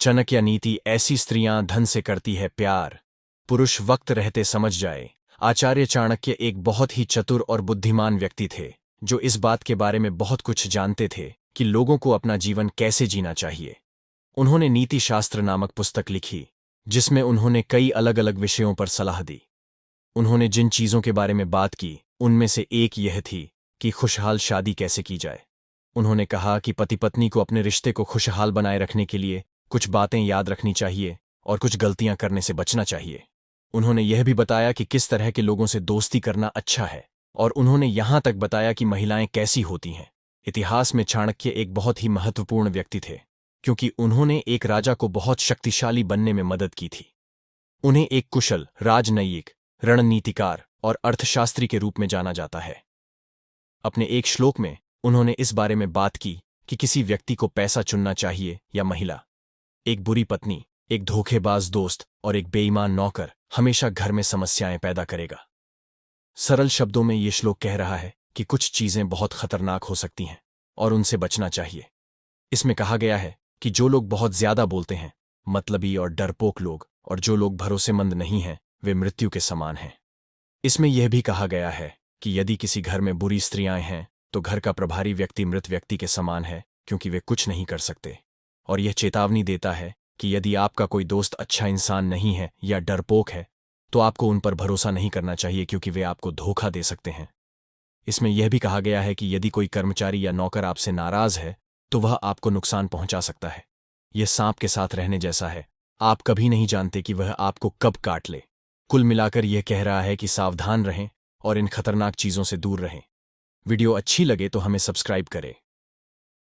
चाणक्य नीति। ऐसी स्त्रियां धन से करती है प्यार, पुरुष वक्त रहते समझ जाए। आचार्य चाणक्य एक बहुत ही चतुर और बुद्धिमान व्यक्ति थे, जो इस बात के बारे में बहुत कुछ जानते थे कि लोगों को अपना जीवन कैसे जीना चाहिए। उन्होंने नीति शास्त्र नामक पुस्तक लिखी, जिसमें उन्होंने कई अलग अलग विषयों पर सलाह दी। उन्होंने जिन चीजों के बारे में बात की, उनमें से एक यह थी कि खुशहाल शादी कैसे की जाए। उन्होंने कहा कि पति पत्नी को अपने रिश्ते को खुशहाल बनाए रखने के लिए कुछ बातें याद रखनी चाहिए और कुछ गलतियां करने से बचना चाहिए। उन्होंने यह भी बताया कि किस तरह के लोगों से दोस्ती करना अच्छा है, और उन्होंने यहां तक बताया कि महिलाएं कैसी होती हैं। इतिहास में चाणक्य एक बहुत ही महत्वपूर्ण व्यक्ति थे, क्योंकि उन्होंने एक राजा को बहुत शक्तिशाली बनने में मदद की थी। उन्हें एक कुशल राजनयिक, रणनीतिकार और अर्थशास्त्री के रूप में जाना जाता है। अपने एक श्लोक में उन्होंने इस बारे में बात की कि किसी व्यक्ति को पैसा चुनना चाहिए या महिला। एक बुरी पत्नी, एक धोखेबाज दोस्त और एक बेईमान नौकर हमेशा घर में समस्याएं पैदा करेगा। सरल शब्दों में ये श्लोक कह रहा है कि कुछ चीजें बहुत खतरनाक हो सकती हैं और उनसे बचना चाहिए। इसमें कहा गया है कि जो लोग बहुत ज्यादा बोलते हैं, मतलबी और डरपोक लोग, और जो लोग भरोसेमंद नहीं हैं, वे मृत्यु के समान हैं। इसमें यह भी कहा गया है कि यदि किसी घर में बुरी स्त्रियां हैं, तो घर का प्रभारी व्यक्ति मृत व्यक्ति के समान है, क्योंकि वे कुछ नहीं कर सकते। और यह चेतावनी देता है कि यदि आपका कोई दोस्त अच्छा इंसान नहीं है या डरपोक है, तो आपको उन पर भरोसा नहीं करना चाहिए, क्योंकि वे आपको धोखा दे सकते हैं। इसमें यह भी कहा गया है कि यदि कोई कर्मचारी या नौकर आपसे नाराज है, तो वह आपको नुकसान पहुंचा सकता है। यह सांप के साथ रहने जैसा है, आप कभी नहीं जानते कि वह आपको कब काट ले। कुल मिलाकर यह कह रहा है कि सावधान रहें और इन खतरनाक चीजों से दूर रहें। वीडियो अच्छी लगे तो हमें सब्सक्राइब करें।